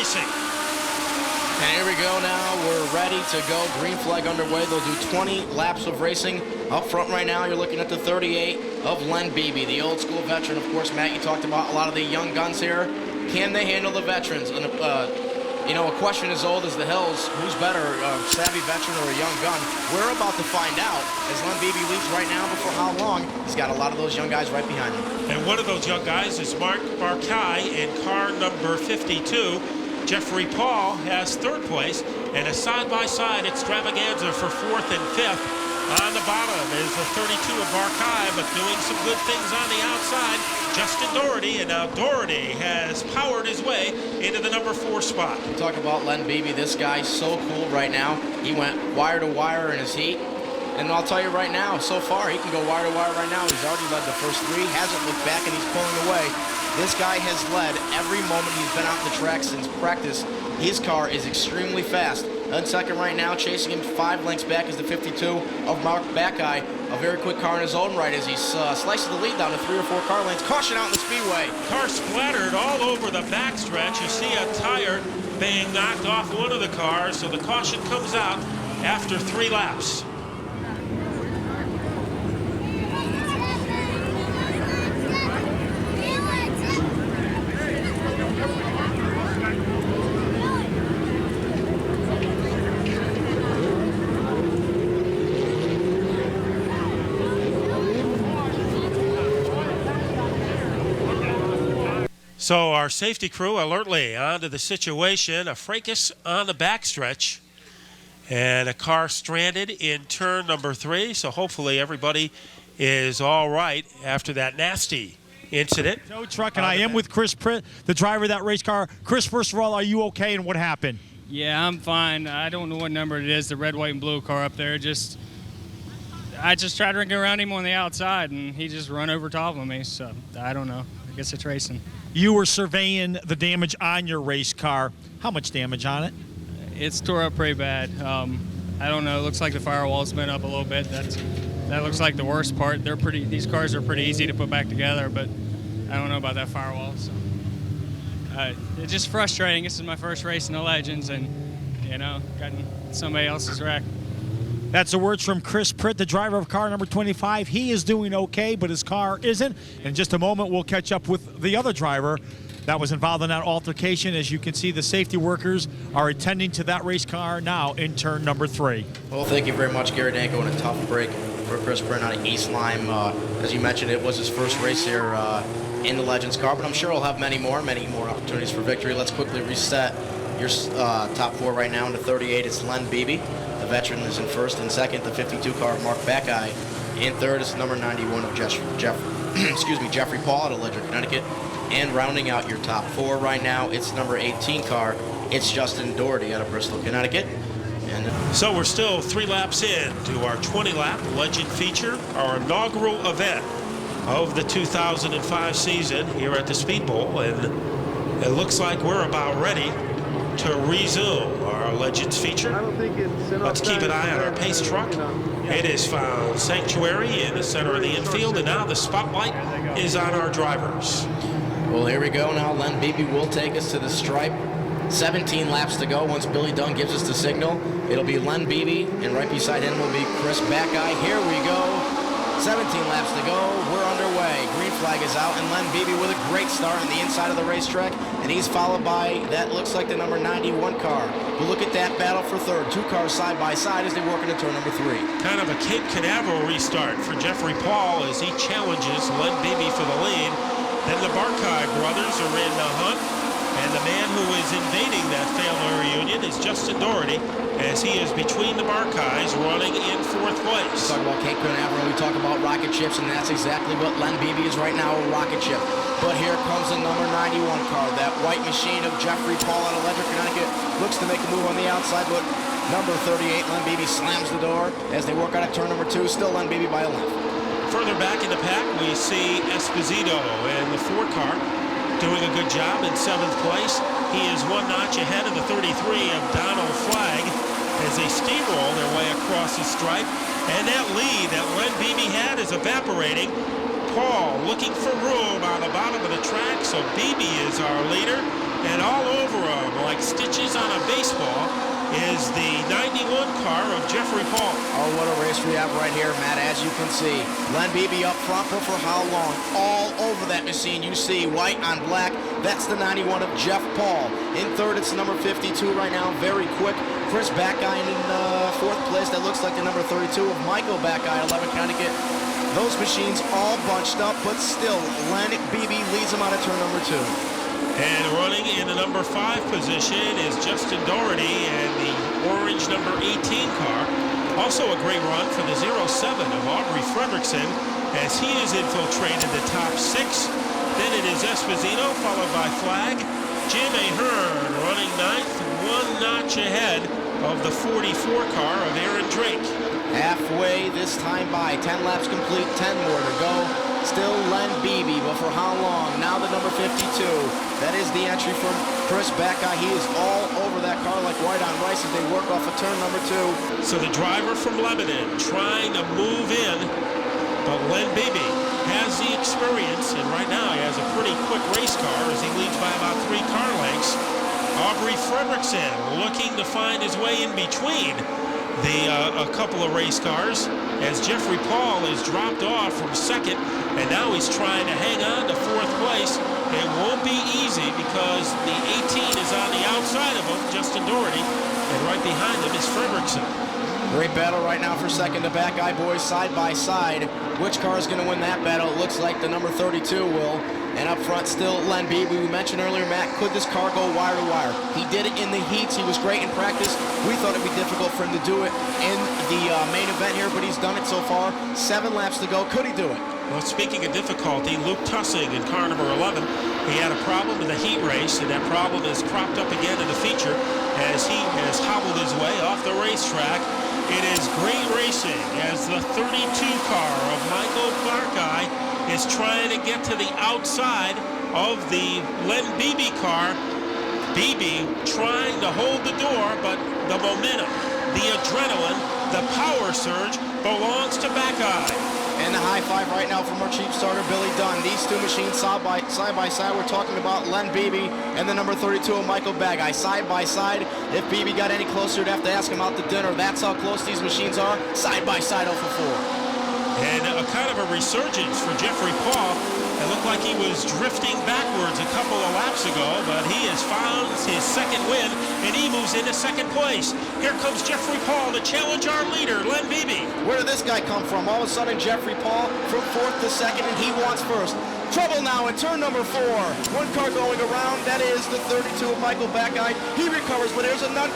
Racing. And here we go now. We're ready to go. Green flag underway. They'll do 20 laps of racing. Up front right now, you're looking at the 38 of Len Beebe, the old school veteran. Of course, Matt, you talked about a lot of the young guns here. Can they handle the veterans? And, you know, a question as old as the hills, who's better, a savvy veteran or a young gun? We're about to find out as Len Beebe leads right now. But for how long? He's got a lot of those young guys right behind him. And one of those young guys is Mark Barkai in car number 52. Jeffrey Paul has third place, and a side-by-side extravaganza for fourth and fifth. On the bottom is the 32 of Barkai, but doing some good things on the outside, Justin Doherty, and now Doherty has powered his way into the number 4 spot. Talk about Len Beebe. This guy's so cool right now. He went wire to wire in his heat. And I'll tell you right now, so far, he can go wire to wire right now. He's already led the first 3, hasn't looked back, and he's pulling away. This guy has led every moment he's been out the track since practice. His car is extremely fast. On second right now, chasing him 5 lengths back is the 52 of Mark Backeye. A very quick car in his own right as he slices the lead down to 3 or 4 car lengths. Caution out in the speedway. Car splattered all over the backstretch. You see a tire being knocked off one of the cars, so the caution comes out after 3 laps. So our safety crew alertly onto the situation. A fracas on the backstretch and a car stranded in turn number 3. So hopefully everybody is all right after that nasty incident. Joe Truck, and I am with Chris Pritt, the driver of that race car. Chris, first of all, are you okay, and what happened? Yeah, I'm fine. I don't know what number it is, the red, white, and blue car up there. I just tried to get around him on the outside, and he just run over top of me. So I don't know. I guess it's racing. You were surveying the damage on your race car. How much damage on it? It's tore up pretty bad. I don't know. It looks like the firewall's been up a little bit. That looks like the worst part. These cars are pretty easy to put back together, but I don't know about that firewall. So it's just frustrating. This is my first race in the Legends, and gotten somebody else's wreck. That's the words from Chris Pritt, the driver of car number 25. He is doing okay, but his car isn't. In just a moment, we'll catch up with the other driver that was involved in that altercation. As you can see, the safety workers are attending to that race car now in turn number 3. Well, thank you very much, Gary Danko, and a tough break for Chris Pritt out of East Lyme. As you mentioned, it was his first race here in the Legends car, but I'm sure he'll have many more opportunities for victory. Let's quickly reset your top 4 right now. In the 38, it's Len Beebe. The veteran is in first, and second, the 52 car of Mark Backeye. In third is number 91 of Jeffrey Paul out of Ledger, Connecticut. And rounding out your top 4 right now, it's number 18 car. It's Justin Doherty out of Bristol, Connecticut. And so we're still 3 laps in to our 20-lap Legend feature, our inaugural event of the 2005 season here at the Speedbowl. And it looks like we're about ready to resume our Legends feature. Let's keep an eye on our pace truck. It has found sanctuary in the center of the infield, and now the spotlight is on our drivers. Well, here we go now. Len Beebe will take us to the stripe. 17 laps to go. Once Billy Dunn gives us the signal, it'll be Len Beebe, and right beside him will be Chris Backeye. Here we go. 17 laps to go. We're underway. Green flag is out, and Len Beebe with a great start on the inside of the racetrack, and he's followed by, that looks like the number 91 car. But look at that battle for third. 2 cars side by side as they work into turn number 3. Kind of a Cape Canaveral restart for Jeffrey Paul as he challenges Len Beebe for the lead. Then the Barkai brothers are in the hunt, and the man who is invading that family reunion is Justin Doherty, as he is between the Barkais running in 4th place. We talk about Cape Canaveral, we talk about rocket ships, and that's exactly what Len Beebe is right now, a rocket ship. But here comes the number 91 car, that white machine of Jeffrey Paul out of Ledger, Connecticut. Looks to make a move on the outside, but number 38, Len Beebe, slams the door as they work out of turn number 2. Still Len Beebe by a length. Further back in the pack, we see Esposito in the Ford car doing a good job in 7th place. He is 1 notch ahead of the 33 of Donald Flagg as they steamroll their way across the stripe. And that lead that Len Beebe had is evaporating. Paul looking for room on the bottom of the track, so Beebe is our leader. and all over him, like stitches on a baseball, is the 91 car of Jeffrey Paul. Oh, what a race we have right here, Matt, as you can see. Len Beebe up front, but for how long? All over that machine, you see white on black. That's the 91 of Jeff Paul. In third, it's the number 52 right now, very quick. Chris Backeye in fourth place. That looks like the number 32 of Michael Backeye, 11 Connecticut. Those machines all bunched up, but still, Len Beebe leads them out of turn number 2. And running in the number 5 position is Justin Doherty and the orange number 18 car. Also a great run for the 07 of Aubrey Fredrickson as he has infiltrated the top 6. Then it is Esposito, followed by Flag. Jim Ahern running 9th, 1 notch ahead of the 44 car of Aaron Drake. Halfway this time by, 10 laps complete, 10 more to go. Still Len Beebe, but for how long? Now the number 52. That is the entry from Chris Backeye. He is all over that car like white on rice as they work off of turn number 2. So the driver from Lebanon trying to move in, but Len Beebe has the experience, and right now he has a pretty quick race car as he leads by about 3 car lengths. Aubrey Fredrickson looking to find his way in between a couple of race cars as Jeffrey Paul is dropped off from 2nd, and now he's trying to hang on to 4th place. It won't be easy because the 18 is on the outside of him, Justin Doherty, and right behind him is Fredrickson. Great battle right now for 2nd to Backeye boys side by side. Which car is going to win that battle? It looks like the number 32 will. And up front still Len Beebe. We mentioned earlier, Matt, could this car go wire to wire? He did it in the heats. He was great in practice. We thought it'd be difficult for him to do it in the main event here, but he's done it so far. 7 laps to go. Could he do it? Well, speaking of difficulty, Luke Tussing in car number 11, he had a problem in the heat race, and that problem is cropped up again in the feature as he has hobbled his way off the racetrack. It is great racing as the 32 car of Michael Backeye is trying to get to the outside of the Len Beebe car. Beebe trying to hold the door, but the momentum, the adrenaline, the power surge belongs to Backeye. And the high five right now from our chief starter, Billy Dunn. These two machines side by side. We're talking about Len Beebe and the number 32 of Michael Backeye. Side by side. If Beebe got any closer, you'd have to ask him out to dinner. That's how close these machines are. Side by side, 0 for 4. And a kind of a resurgence for Jeffrey Paul. It looked like he was drifting backwards a couple of laps ago, but he has found his 2nd win, and he moves into 2nd place. Here comes Jeffrey Paul to challenge our leader, Len Beebe. Where did this guy come from? All of a sudden, Jeffrey Paul from 4th to 2nd, and he wants 1st. Trouble now in turn number 4. 1 car going around. That is the 32 of Michael Backeye. He recovers, but there's another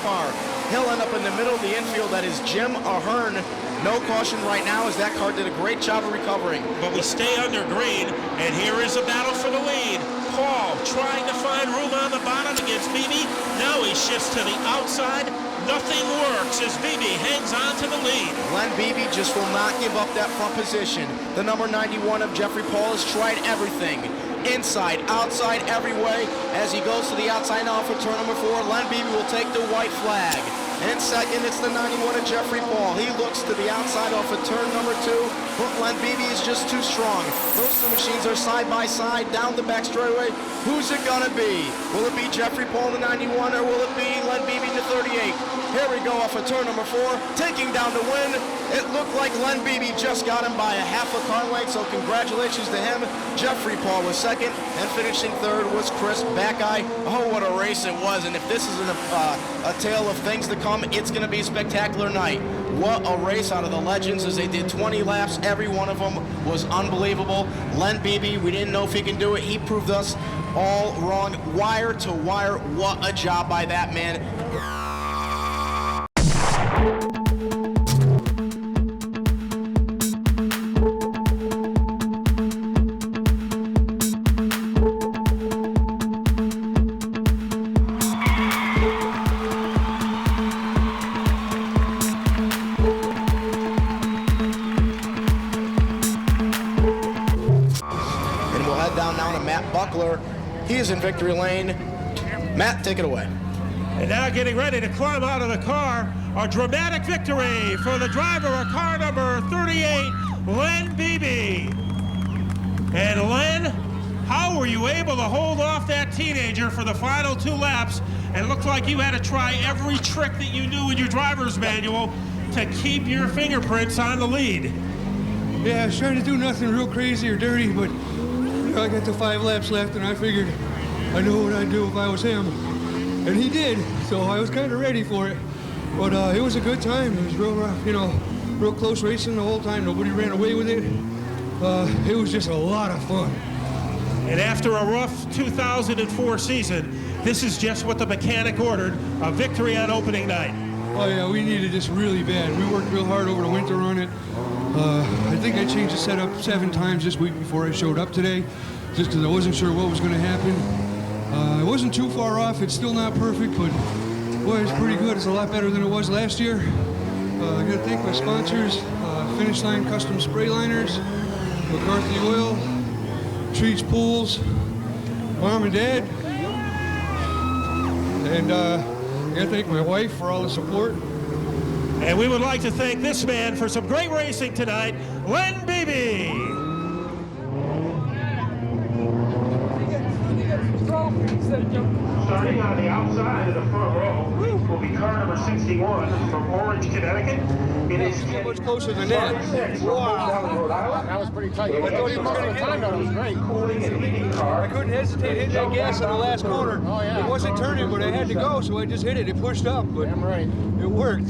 car. He'll end up in the middle of the infield. That is Jim Ahern. No caution right now as that car did a great job of recovering. But we stay under green, and here is a battle for the lead. Paul trying to find room on the bottom against Beebe. Now he shifts to the outside. Nothing works as Beebe hangs on to the lead. Len Beebe just will not give up that front position. The number 91 of Jeffrey Paul has tried everything. Inside, outside, every way. As he goes to the outside now for turn number 4, Len Beebe will take the white flag. And 2nd, it's the 91 of Jeffrey Paul. He looks to the outside off of turn number 2, but Len Beebe is just too strong. Those two machines are side by side down the back straightaway. Who's it gonna be? Will it be Jeffrey Paul in the 91, or will it be Len Beebe in the 38? Here we go off of turn number 4, taking down the win. It looked like Len Beebe just got him by a half a car length, so congratulations to him. Jeffrey Paul was 2nd, and finishing 3rd was Chris Backeye. Oh, what a race it was, and if this isn't a tale of things to come, it's going to be a spectacular night. What a race out of the legends as they did 20 laps. Every one of them was unbelievable. Len Beebe, we didn't know if he can do it. He proved us all wrong. Wire to wire, what a job by that man. He is in victory lane. Matt, take it away. And now getting ready to climb out of the car, a dramatic victory for the driver of car number 38, Len Beebe. And Len, How were you able to hold off that teenager for the final 2 laps? It looked like you had to try every trick that you knew in your driver's manual to keep your fingerprints on the lead. Yeah, I was trying to do nothing real crazy or dirty, but I got the 5 laps left, and I figured I knew what I'd do if I was him. And he did, so I was kind of ready for it. But it was a good time. It was real rough, real close racing the whole time. Nobody ran away with it. It was just a lot of fun. And after a rough 2004 season, this is just what the mechanic ordered, a victory on opening night. Oh yeah, we needed this really bad. We worked real hard over the winter on it. I think I changed the setup 7 times this week before I showed up today, just because I wasn't sure what was going to happen. It wasn't too far off. It's still not perfect, but boy, it's pretty good. It's a lot better than it was last year. I got to thank my sponsors, Finish Line Custom Spray Liners, McCarthy Oil, Treats Pools, Mom and Dad, and I got to thank my wife for all the support. And we would like to thank this man for some great racing tonight, Len Beebe. Starting on the outside of the front row will be car number 61 from Orange, Connecticut. It is Much closer than that. Wow. That was pretty tight. I thought he was going to get it. It was great. I couldn't hesitate hitting that gas in the last corner. Oh, yeah. It wasn't turning, but I had to go, so I just hit it. It pushed up, but Damn right. it worked.